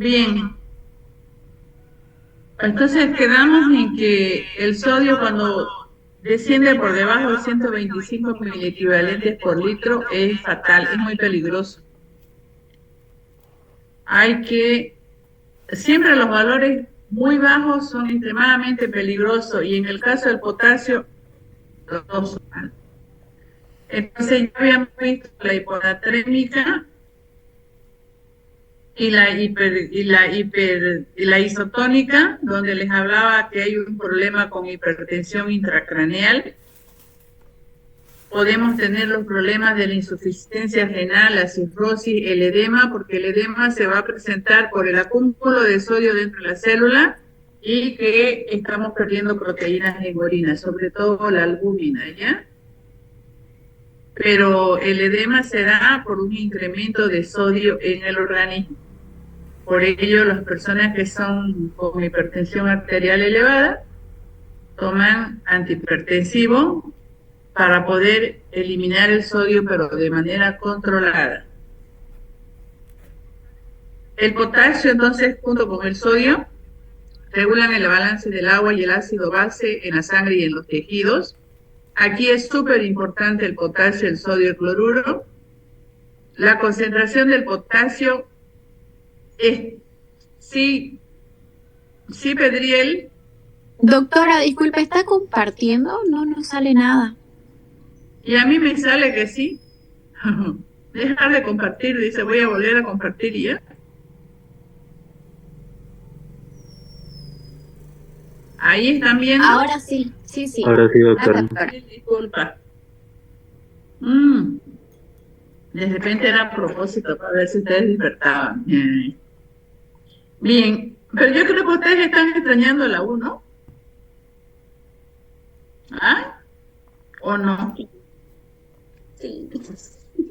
Bien, entonces quedamos en que el sodio cuando desciende por debajo de 125 miliequivalentes por litro es fatal, es muy peligroso. Hay que, siempre los valores muy bajos son extremadamente peligrosos y en el caso del potasio, los dos son malos. Entonces ya habíamos visto la hiponatremia y la isotónica, donde les hablaba que hay un problema con hipertensión intracraneal. Podemos tener los problemas de la insuficiencia renal, la cirrosis, el edema, porque el edema se va a presentar por el acúmulo de sodio dentro de la célula y que estamos perdiendo proteínas en orina, sobre todo la albúmina, ¿ya? Pero el edema se da por un incremento de sodio en el organismo. Por ello, las personas que son con hipertensión arterial elevada toman antihipertensivo para poder eliminar el sodio, pero de manera controlada. El potasio, entonces, junto con el sodio, regulan el balance del agua y el ácido base en la sangre y en los tejidos. Aquí es súper importante el potasio, el sodio y el cloruro. La concentración del potasio es, sí, Pedriel. Doctora, disculpe, ¿está compartiendo? No sale nada. Y a mí me sale que sí. Dejar de compartir, dice, voy a volver a compartir y ya. Ahí están viendo. Ahora sí. Ahora sí, doctora. Disculpa. De repente era a propósito para ver si ustedes despertaban. Bien, pero yo creo que ustedes están extrañando la U, ¿no? ¿Ah? ¿O no?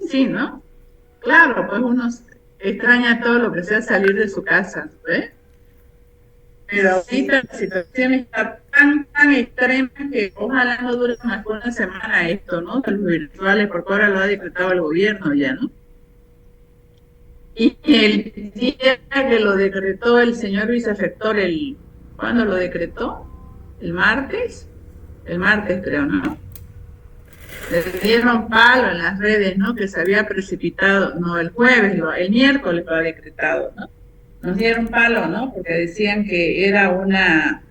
Sí, ¿no? Claro, pues uno extraña todo lo que sea salir de su casa, ¿ves? Pero ahorita la situación está tan extrema que ojalá no dure más de una semana esto, ¿no? De los virtuales, porque ahora lo ha decretado el gobierno ya, ¿no? Y el día que lo decretó el señor vicefector, ¿cuándo lo decretó? ¿El martes? El martes creo, ¿no? Le dieron palo en las redes, ¿no? Que se había precipitado, no, el jueves, el miércoles lo ha decretado, ¿no? Nos dieron palo, ¿no? Porque decían que era una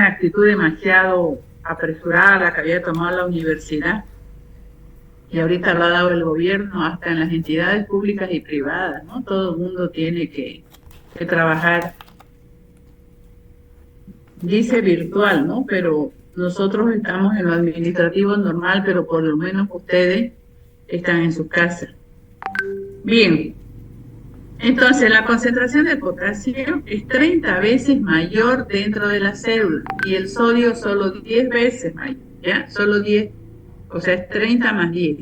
actitud demasiado apresurada la que había tomado la universidad. Y ahorita lo ha dado el gobierno, hasta en las entidades públicas y privadas, ¿no? Todo el mundo tiene que trabajar, dice virtual, ¿no? Pero nosotros estamos en lo administrativo normal, pero por lo menos ustedes están en su casa. Bien, entonces la concentración de potasio es 30 veces mayor dentro de la célula y el sodio solo 10 veces mayor, ¿ya? Solo 10, o sea, es 30 más 10.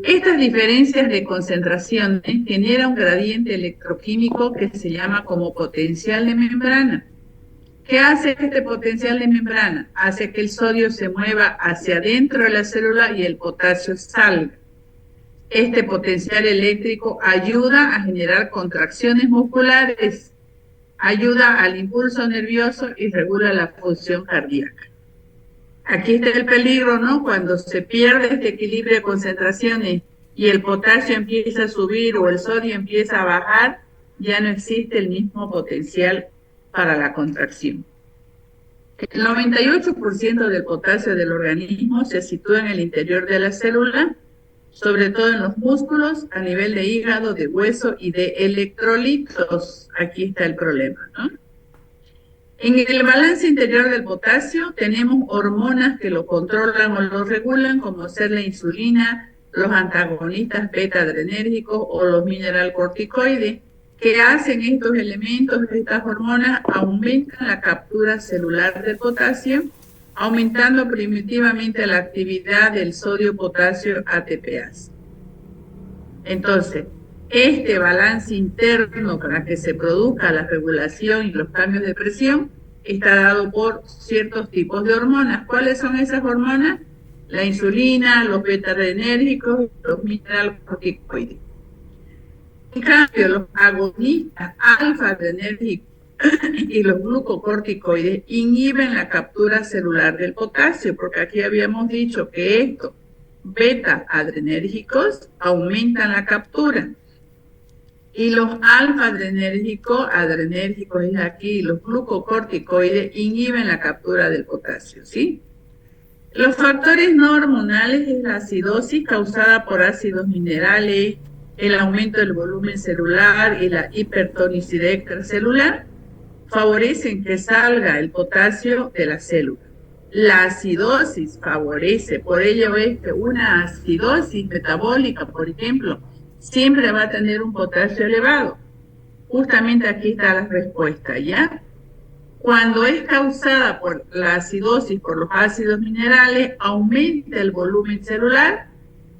Estas diferencias de concentraciones generan un gradiente electroquímico que se llama como potencial de membrana. ¿Qué hace este potencial de membrana? Hace que el sodio se mueva hacia adentro de la célula y el potasio salga. Este potencial eléctrico ayuda a generar contracciones musculares, ayuda al impulso nervioso y regula la función cardíaca. Aquí está el peligro, ¿no? Cuando se pierde este equilibrio de concentraciones y el potasio empieza a subir o el sodio empieza a bajar, ya no existe el mismo potencial para la contracción. El 98% del potasio del organismo se sitúa en el interior de la célula, sobre todo en los músculos, a nivel de hígado, de hueso y de electrolitos. Aquí está el problema, ¿no? En el balance interior del potasio tenemos hormonas que lo controlan o lo regulan, como ser la insulina, los antagonistas beta-adrenérgicos o los mineralcorticoides. ¿Qué hacen estos elementos? Estas hormonas aumentan la captura celular del potasio, aumentando primitivamente la actividad del sodio-potasio ATPase. Entonces, este balance interno para que se produzca la regulación y los cambios de presión está dado por ciertos tipos de hormonas. ¿Cuáles son esas hormonas? La insulina, los beta-adrenérgicos y los mineralcorticoides. cambio, los agonistas alfa-adrenérgicos y los glucocorticoides inhiben la captura celular del potasio, porque aquí habíamos dicho que estos beta-adrenérgicos aumentan la captura y los alfa-adrenérgicos es aquí, los glucocorticoides inhiben la captura del potasio, ¿sí? Los factores no hormonales es la acidosis causada por ácidos minerales, el aumento del volumen celular y la hipertonicidad extracelular favorecen que salga el potasio de la célula. La acidosis favorece, por ello es que una acidosis metabólica, por ejemplo, siempre va a tener un potasio elevado. Justamente aquí está la respuesta, ¿ya? Cuando es causada por la acidosis, por los ácidos minerales, aumenta el volumen celular,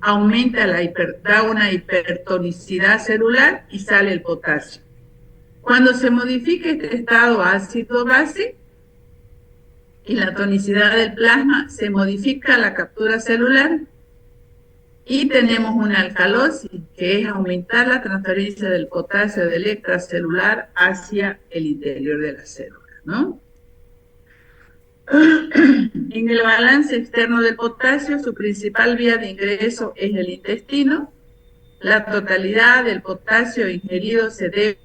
da una hipertonicidad celular y sale el potasio. Cuando se modifica este estado ácido-base y la tonicidad del plasma, se modifica la captura celular y tenemos una alcalosis, que es aumentar la transferencia del potasio del extracelular hacia el interior de la célula, ¿no? En el balance externo del potasio, su principal vía de ingreso es el intestino. La totalidad del potasio ingerido se debe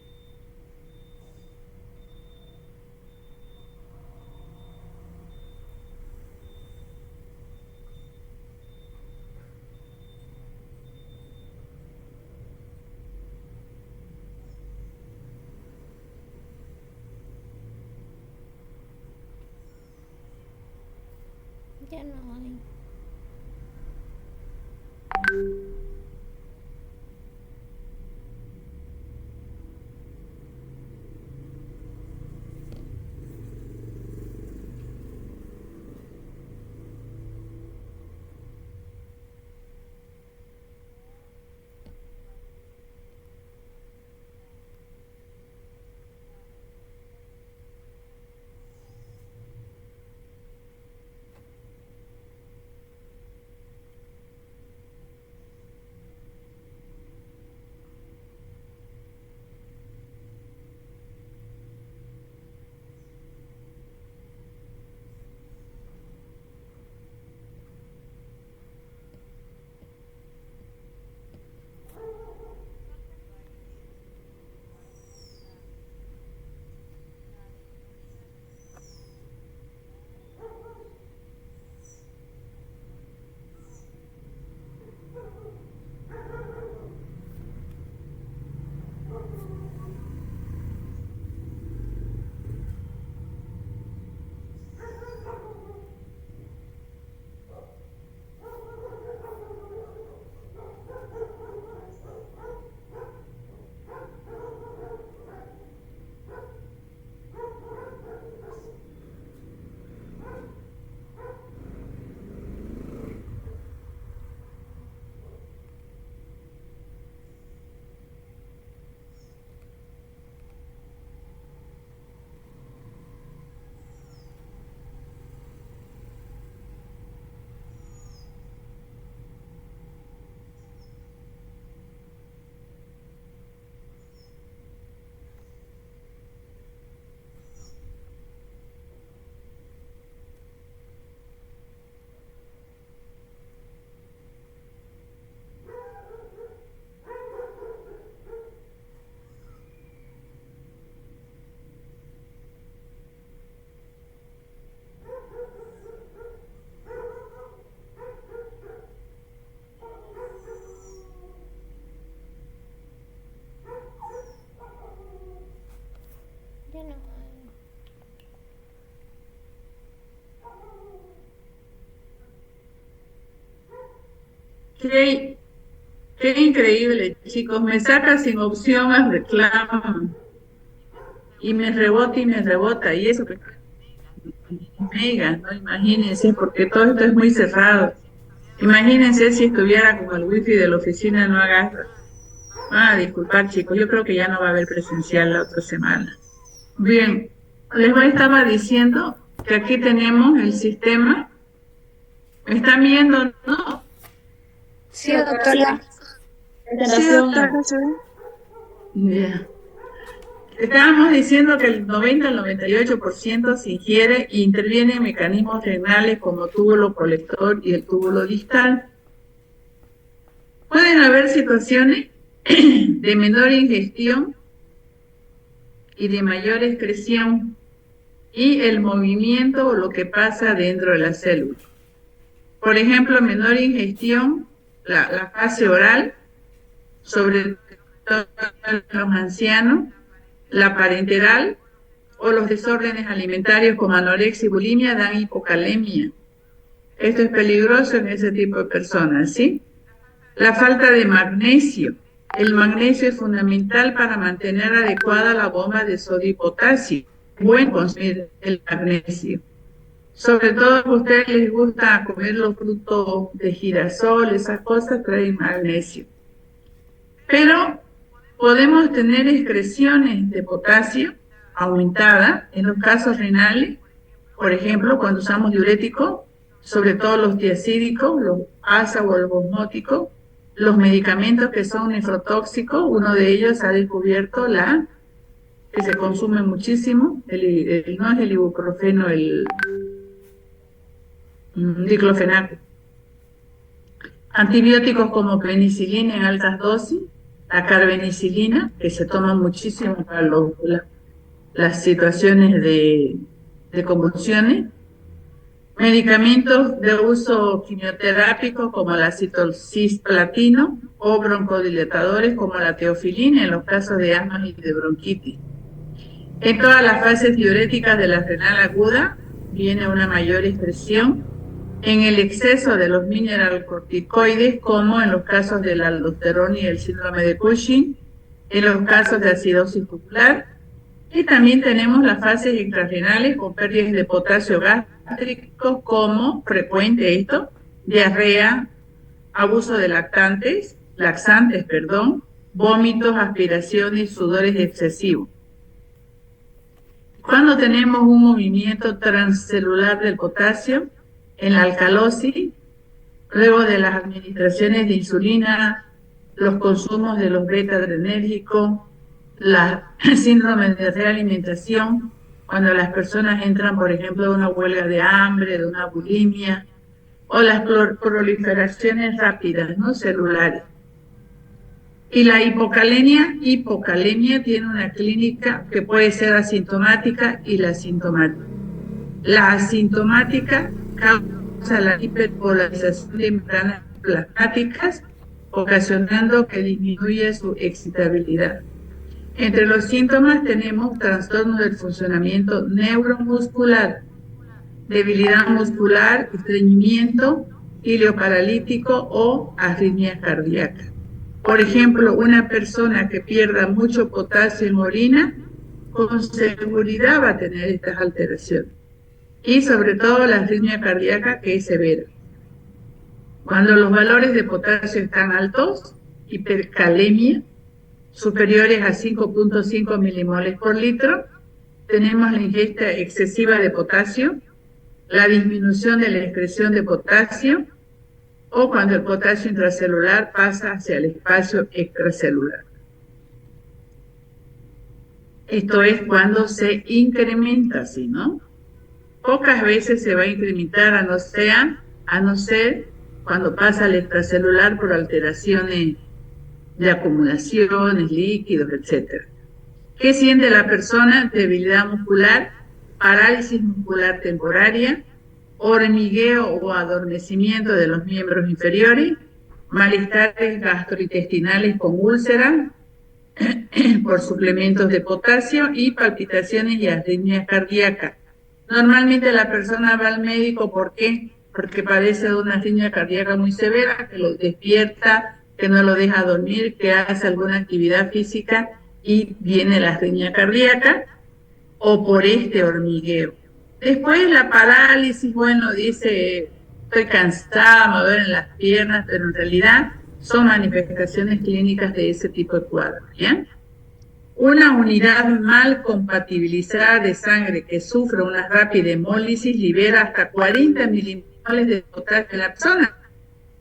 Ya no hay. Ya no hay. Qué increíble, chicos. Me saca sin opción al reclamo. Y me rebota. Y eso que mega, ¿no? Imagínense, porque todo esto es muy cerrado. Imagínense si estuviera como el wifi de la oficina, no agarra. Disculpar, chicos, yo creo que ya no va a haber presencial la otra semana. Bien, estaba diciendo que aquí tenemos el sistema. ¿Me están viendo, no? Sí, doctora. Sí, doctora, sí. Yeah. Estábamos diciendo que el 90 al 98% se ingiere e interviene en mecanismos renales como túbulo colector y el túbulo distal. Pueden haber situaciones de menor ingestión y de mayor excreción y el movimiento o lo que pasa dentro de la célula. Por ejemplo, menor ingestión, la fase oral, sobre todo en los ancianos, la parenteral o los desórdenes alimentarios como anorexia y bulimia dan hipocalemia. Esto es peligroso en ese tipo de personas, ¿sí? La falta de magnesio. El magnesio es fundamental para mantener adecuada la bomba de sodio y potasio. Es bueno consumir el magnesio. Sobre todo a ustedes les gusta comer los frutos de girasol, esas cosas traen magnesio. Pero podemos tener excreciones de potasio aumentada en los casos renales, por ejemplo, cuando usamos diuréticos, sobre todo los tiacídicos, los ASA o los osmóticos, los medicamentos que son nefrotóxicos, uno de ellos ha descubierto que se consume muchísimo, no es el ibuprofeno, el diclofenaco. Antibióticos como penicilina en altas dosis, la carbenicilina, que se toma muchísimo para las situaciones de convulsiones, medicamentos de uso quimioterápico como la cisplatino o broncodilatadores como la teofilina en los casos de asma y de bronquitis. En todas las fases diuréticas de la renal aguda viene una mayor expresión en el exceso de los mineralocorticoides, como en los casos de la aldosterona y el síndrome de Cushing, en los casos de acidosis tubular, y también tenemos las fases intrarrenales con pérdidas de potasio gástrico, como frecuente esto, diarrea, abuso de laxantes, vómitos, aspiraciones, sudores excesivos. Cuando tenemos un movimiento transcelular del potasio, en la alcalosis, luego de las administraciones de insulina, los consumos de los beta-adrenérgicos, la síndrome de realimentación, cuando las personas entran, por ejemplo, de una huelga de hambre, de una bulimia, o las proliferaciones rápidas, ¿no?, celulares. Y la hipocalemia tiene una clínica que puede ser asintomática y la asintomática. La asintomática causa la hiperpolarización de membranas plasmáticas, ocasionando que disminuye su excitabilidad. Entre los síntomas tenemos trastornos del funcionamiento neuromuscular, debilidad muscular, estreñimiento, ileoparalítico o arritmia cardíaca. Por ejemplo, una persona que pierda mucho potasio en orina, con seguridad va a tener estas alteraciones. Y sobre todo la arritmia cardíaca, que es severa. Cuando los valores de potasio están altos, hipercalemia, superiores a 5.5 milimoles por litro, tenemos la ingesta excesiva de potasio, la disminución de la excreción de potasio, o cuando el potasio intracelular pasa hacia el espacio extracelular. Esto es cuando se incrementa, ¿sí, no? Pocas veces se va a incrementar, a no ser cuando pasa al extracelular por alteraciones de acumulaciones, líquidos, etc. ¿Qué siente la persona? Debilidad muscular, parálisis muscular temporaria, hormigueo o adormecimiento de los miembros inferiores, malestares gastrointestinales con úlceras por suplementos de potasio y palpitaciones y arritmia cardíaca. Normalmente la persona va al médico, ¿por qué? Porque padece de una arritmia cardíaca muy severa, que lo despierta, que no lo deja dormir, que hace alguna actividad física y viene la arritmia cardíaca, o por este hormigueo. Después la parálisis, bueno, dice, estoy cansada, me duelen las piernas, pero en realidad son manifestaciones clínicas de ese tipo de cuadros, ¿bien? Una unidad mal compatibilizada de sangre que sufre una rápida hemólisis libera hasta 40 milimoles de potasio en la persona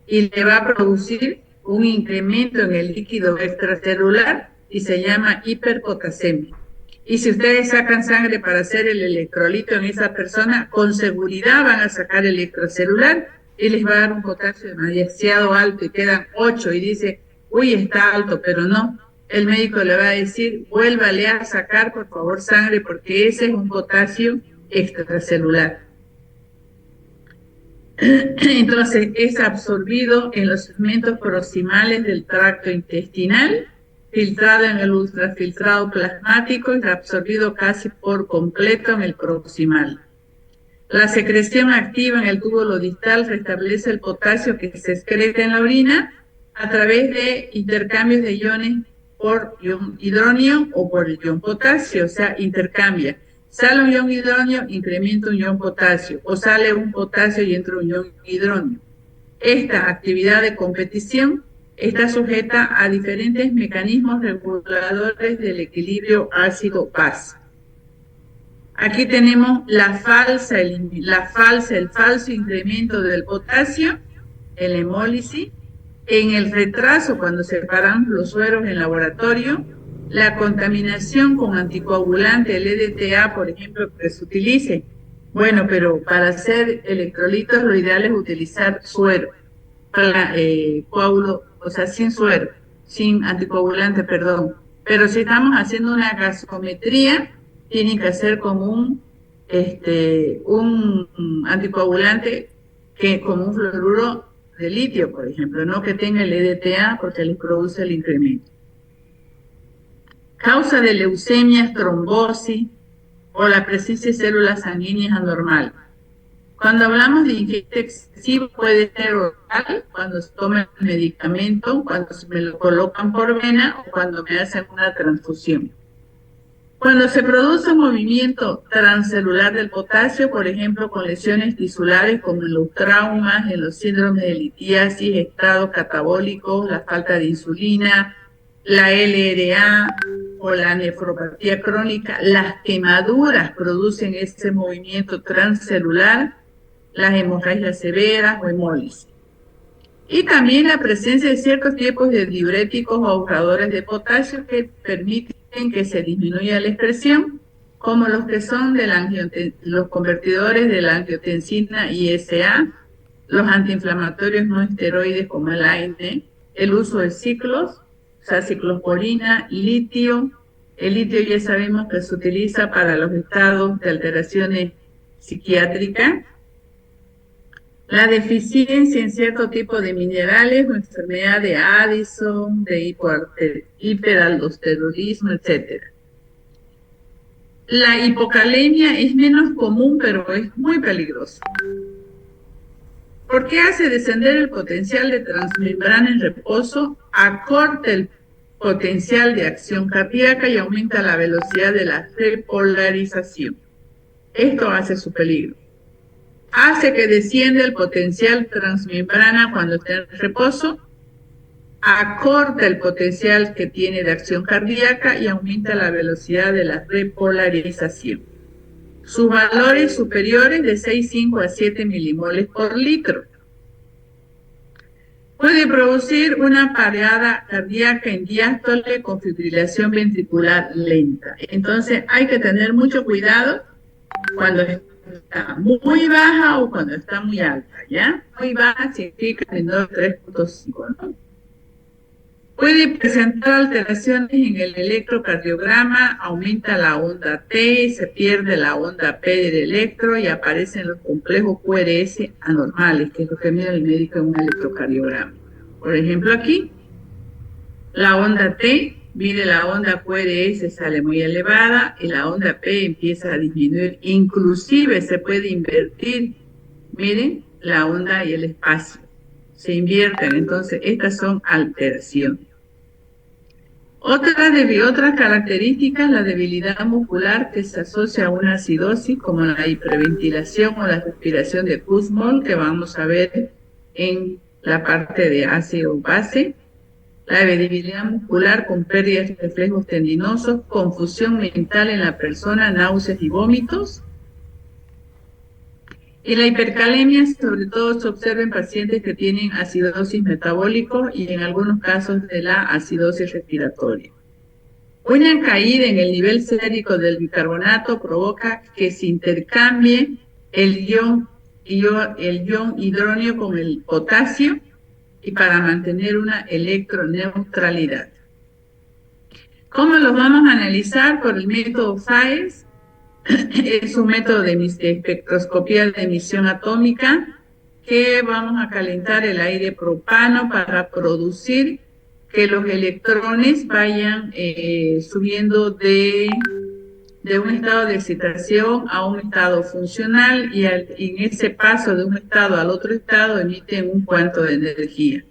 y le va a producir un incremento en el líquido extracelular y se llama hiperpotasemia. Y si ustedes sacan sangre para hacer el electrolito en esa persona, con seguridad van a sacar el extracelular y les va a dar un potasio demasiado alto y quedan 8 y dice, uy, está alto, pero no. El médico le va a decir, vuélvale a sacar por favor sangre porque ese es un potasio extracelular. Entonces es absorbido en los segmentos proximales del tracto intestinal, filtrado en el ultrafiltrado plasmático y absorbido casi por completo en el proximal. La secreción activa en el túbulo distal restablece el potasio que se excreta en la orina a través de intercambios de iones por ion hidróneo o por el ion potasio, o sea, intercambia. Sale un ion hidróneo, incrementa un ion potasio, o sale un potasio y entra un ion hidróneo. Esta actividad de competición está sujeta a diferentes mecanismos reguladores del equilibrio ácido-base. Aquí tenemos el falso incremento del potasio, en la hemólisis, en el retraso cuando separan los sueros en laboratorio, la contaminación con anticoagulante, el EDTA, por ejemplo, que se utilice. Bueno, pero para hacer electrolitos lo ideal es utilizar suero, coágulo, o sea, sin suero, sin anticoagulante, perdón. Pero si estamos haciendo una gasometría, tiene que hacer con un anticoagulante como un fluoruro de litio, por ejemplo, no que tenga el EDTA porque les produce el incremento. Causa de leucemias, trombosis o la presencia de células sanguíneas anormales. Cuando hablamos de ingesta excesiva puede ser oral, cuando se toma el medicamento, cuando se me lo colocan por vena o cuando me hacen una transfusión. Cuando se produce un movimiento transcelular del potasio, por ejemplo, con lesiones tisulares como en los traumas, en los síndromes de litiasis, estados catabólicos, la falta de insulina, la LRA o la nefropatía crónica, las quemaduras producen ese movimiento transcelular, las hemorragias severas o hemólisis. Y también la presencia de ciertos tipos de diuréticos o ahorradores de potasio que permiten que se disminuya la expresión, como los que son los convertidores de la angiotensina ISA, los antiinflamatorios no esteroides como el AINE, el uso de ciclos, o sea, ciclosporina, litio. El litio ya sabemos que se utiliza para los estados de alteraciones psiquiátricas. La deficiencia en cierto tipo de minerales o enfermedad de Addison, de hiperaldosteronismo, etc. La hipocalemia es menos común, pero es muy peligrosa. ¿Por qué hace descender el potencial de transmembrana en reposo? Acorta el potencial de acción cardíaca y aumenta la velocidad de la repolarización. Esto hace su peligro. Hace que descienda el potencial transmembrana cuando está en reposo, acorta el potencial que tiene de acción cardíaca y aumenta la velocidad de la repolarización. Sus valores superiores de 6,5 a 7 milimoles por litro. Puede producir una parada cardíaca en diástole con fibrilación ventricular lenta. Entonces hay que tener mucho cuidado cuando está muy baja o cuando está muy alta, ¿ya? Muy baja significa menor de 3,5, ¿no? Puede presentar alteraciones en el electrocardiograma, aumenta la onda T, se pierde la onda P del electro y aparecen los complejos QRS anormales, que es lo que mira el médico en un electrocardiograma. Por ejemplo, aquí, la onda T, mire la onda QRS sale muy elevada y la onda P empieza a disminuir, inclusive se puede invertir, miren, la onda y el espacio, se invierten, entonces estas son alteraciones. Otras características, la debilidad muscular que se asocia a una acidosis, como la hiperventilación o la respiración de Kussmaul, que vamos a ver en la parte de ácido-base, la debilidad muscular con pérdidas de reflejos tendinosos, confusión mental en la persona, náuseas y vómitos. Y la hipercalemia, sobre todo, se observa en pacientes que tienen acidosis metabólica y en algunos casos de la acidosis respiratoria. Una caída en el nivel sérico del bicarbonato provoca que se intercambie el ion hidróneo con el potasio y para mantener una electroneutralidad. ¿Cómo los vamos a analizar? Por el método FAES. Es un método de espectroscopía de emisión atómica que vamos a calentar el aire propano para producir que los electrones vayan subiendo de un estado de excitación a un estado funcional y en ese paso de un estado al otro estado emiten un cuanto de energía.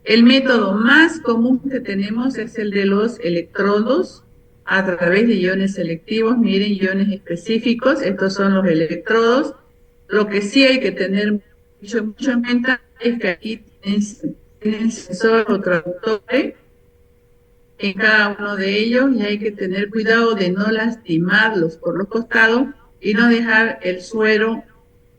El método más común que tenemos es el de los electrodos a través de iones selectivos. Miren, iones específicos, estos son los electrodos. Lo que sí hay que tener mucho en cuenta es que aquí tienen sensor o traductores en cada uno de ellos y hay que tener cuidado de no lastimarlos por los costados y no dejar el suero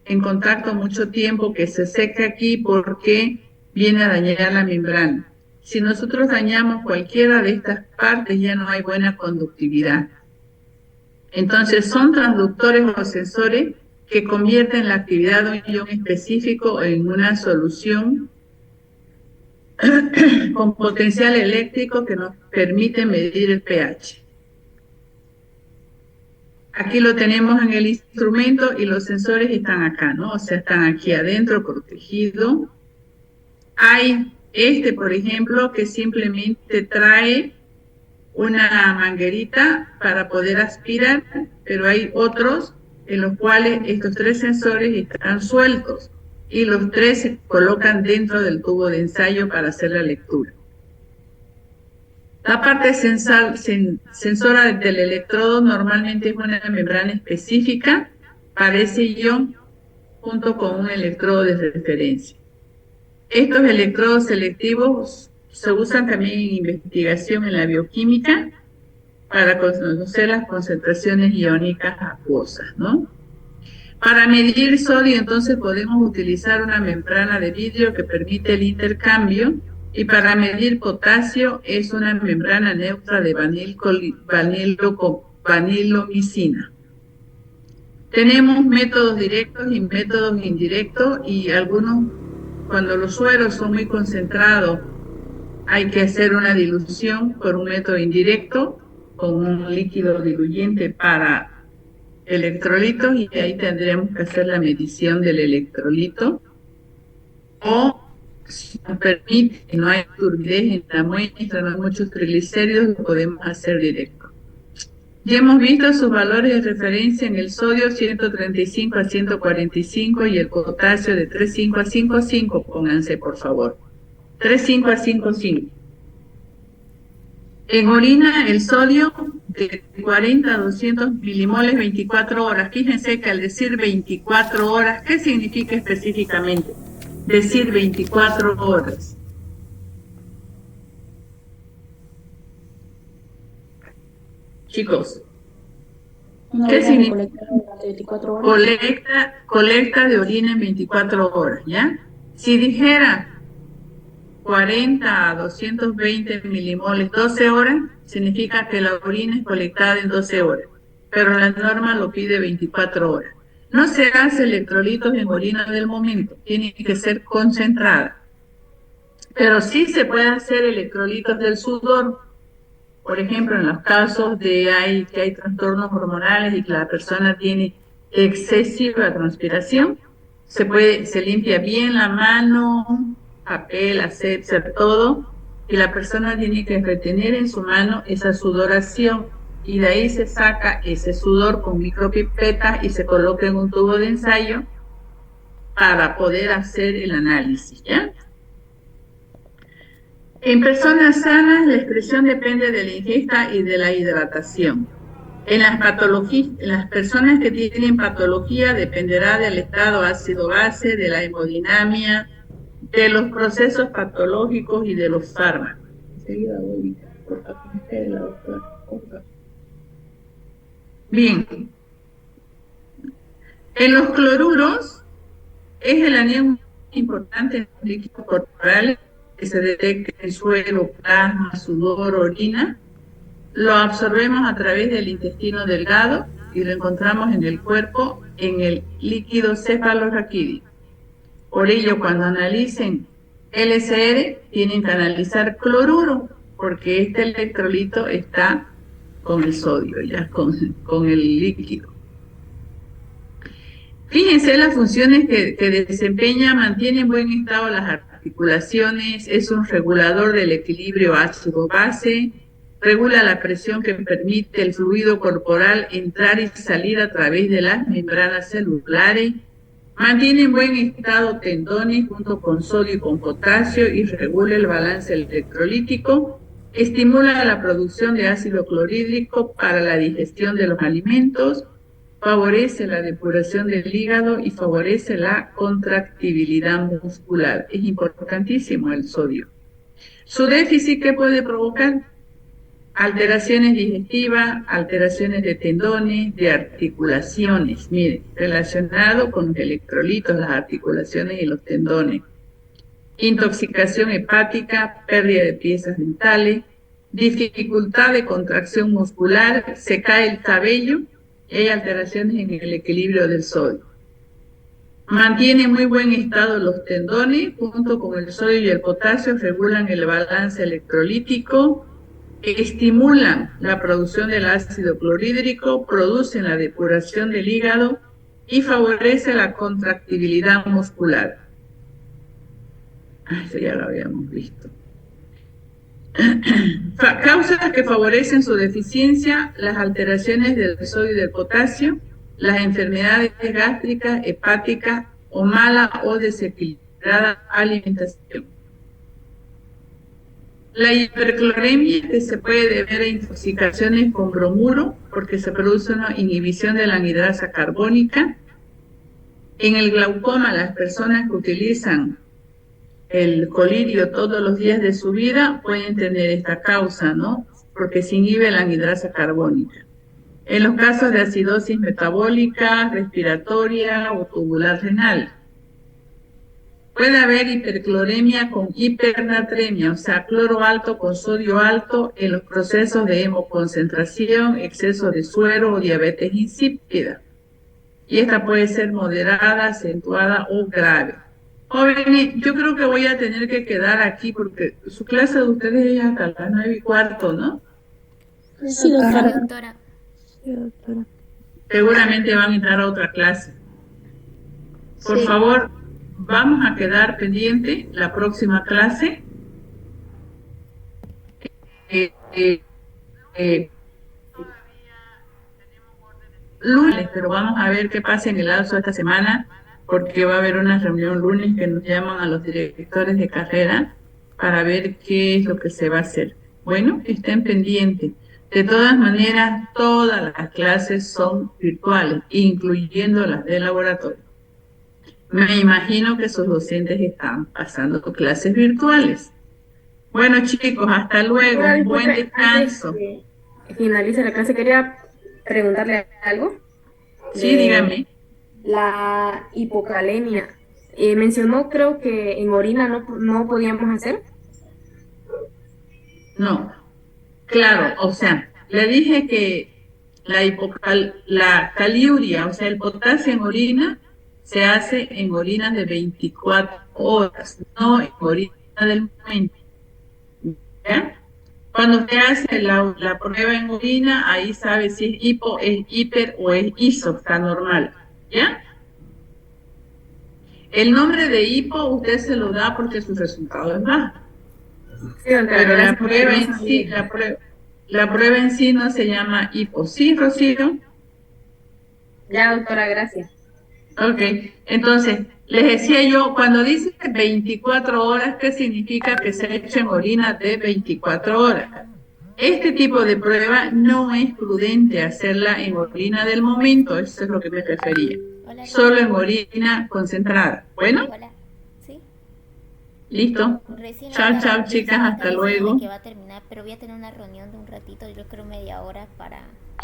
en contacto mucho tiempo que se seque aquí porque viene a dañar la membrana. Si nosotros dañamos cualquiera de estas partes ya no hay buena conductividad. Entonces son transductores o sensores que convierten la actividad de un ion específico en una solución con potencial eléctrico que nos permite medir el pH. Aquí lo tenemos en el instrumento y los sensores están acá, ¿no? O sea, están aquí adentro, protegidos. Hay por ejemplo, que simplemente trae una manguerita para poder aspirar, pero hay otros en los cuales estos 3 sensores están sueltos y los 3 se colocan dentro del tubo de ensayo para hacer la lectura. La parte sensora del electrodo normalmente es una membrana específica para ese ion junto con un electrodo de referencia. Estos electrodos selectivos se usan también en investigación en la bioquímica para conocer las concentraciones iónicas acuosas, ¿no? Para medir sodio, entonces, podemos utilizar una membrana de vidrio que permite el intercambio, y para medir potasio es una membrana neutra de vanilomicina. Tenemos métodos directos y métodos indirectos, y algunos, cuando los sueros son muy concentrados, hay que hacer una dilución por un método indirecto con un líquido diluyente para electrolitos, y ahí tendremos que hacer la medición del electrolito. O si nos permite, que no hay turbidez en la muestra, no hay muchos triglicéridos, lo podemos hacer directo. Ya hemos visto sus valores de referencia en el sodio 135 a 145 y el potasio de 3,5 a 5,5, pónganse por favor. 3,5 a 5,5. En orina el sodio de 40 a 200 milimoles 24 horas. Fíjense que al decir 24 horas, ¿qué significa específicamente? Decir 24 horas. Chicos, ¿qué significa? 24 horas. Colecta de orina en 24 horas, ¿ya? Si dijera 40 a 220 milimoles 12 horas, significa que la orina es colectada en 12 horas, pero la norma lo pide 24 horas. No se hace electrolitos en orina del momento, tiene que ser concentrada. Pero sí se puede hacer electrolitos del sudor. Por ejemplo, en los casos de que hay trastornos hormonales y que la persona tiene excesiva transpiración, se limpia bien la mano, papel, asepsia, todo, y la persona tiene que retener en su mano esa sudoración, y de ahí se saca ese sudor con micropipetas y se coloca en un tubo de ensayo para poder hacer el análisis, ¿ya? En personas sanas, la excreción depende de la ingesta y de la hidratación. En las personas que tienen patología dependerá del estado ácido-base, de la hemodinamia, de los procesos patológicos y de los fármacos. Bien. En los cloruros es el anión importante en los líquidos corporales que se detecta en suero, plasma, sudor, orina. lo absorbemos a través del intestino delgado y lo encontramos en el cuerpo en el líquido cefalorraquídeo. Por ello, cuando analicen LCR, tienen que analizar cloruro, porque este electrolito está con el sodio, ya con el líquido. Fíjense las funciones que desempeña: mantiene en buen estado las articulaciones, es un regulador del equilibrio ácido-base, regula la presión que permite el fluido corporal entrar y salir a través de las membranas celulares, mantiene en buen estado tendones junto con sodio y con potasio y regula el balance electrolítico, estimula la producción de ácido clorhídrico para la digestión de los alimentos, favorece la depuración del hígado y favorece la contractibilidad muscular. Es importantísimo el sodio. Su déficit, ¿qué puede provocar? Alteraciones digestivas, alteraciones de tendones, de articulaciones. Miren, relacionado con los electrolitos, las articulaciones y los tendones. Intoxicación hepática, pérdida de piezas dentales, dificultad de contracción muscular, se cae el cabello y hay alteraciones en el equilibrio del sodio. Mantiene muy buen estado los tendones, junto con el sodio y el potasio, regulan el balance electrolítico, estimulan la producción del ácido clorhídrico, producen la depuración del hígado y favorece la contractibilidad muscular. Esto ya lo habíamos visto. Causas que favorecen su deficiencia: las alteraciones del sodio y del potasio, las enfermedades gástricas, hepáticas o mala o desequilibrada alimentación. La hipercloremia, que se puede deber a intoxicaciones con bromuro, porque se produce una inhibición de la anhidrasa carbónica. En el glaucoma, las personas que utilizan el colirio todos los días de su vida pueden tener esta causa, ¿no? Porque se inhibe la anhidrasa carbónica. En los casos de acidosis metabólica, respiratoria o tubular renal. Puede haber hipercloremia con hipernatremia, o sea, cloro alto con sodio alto en los procesos de hemoconcentración, exceso de suero o diabetes insípida. Y esta puede ser moderada, acentuada o grave. Jóvenes, yo creo que voy a tener que quedar aquí porque su clase de ustedes es hasta las 9:15, ¿no? Sí, doctora. Sí, doctora. Seguramente van a entrar a otra clase. Por favor, vamos a quedar pendiente la próxima clase. Lunes, pero vamos a ver qué pasa en el lapso de esta semana, porque va a haber una reunión lunes que nos llaman a los directores de carrera para ver qué es lo que se va a hacer. Bueno, estén pendientes. De todas maneras, todas las clases son virtuales, incluyendo las de laboratorio. Me imagino que sus docentes están pasando clases virtuales. Bueno, chicos, hasta luego. Buen descanso. Antes que finalice la clase, quería preguntarle algo. Sí, dígame. La hipocalemia. Mencionó, creo que en orina no podíamos hacer. No. Claro, o sea, le dije que la caliuria, o sea, el potasio en orina, se hace en orinas de 24 horas, no en orina del momento. ¿Ya? Cuando usted hace la prueba en orina, ahí sabe si es hipo, es hiper o es iso, está normal. ¿Ya? El nombre de hipo usted se lo da porque su resultado es bajo. Sí, doctora, Pero la gracias. prueba en sí, la prueba en sí no se llama hipo. ¿Sí, Rocío? Ya, doctora, gracias. Ok, entonces, les decía yo, cuando dice 24 horas, ¿qué significa que se echen orina de 24 horas? Este tipo de prueba no es prudente hacerla en orina del momento, eso es lo que me refería. Hola, Solo en orina concentrada. Bueno, hola. ¿Sí? listo. Recién Chao, ahora chao, me chicas, está hasta diciendo luego. que va a terminar, pero voy a tener una reunión de un ratito, yo creo media hora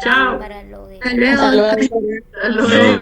Chao. para lo de... Hasta luego. Hasta luego.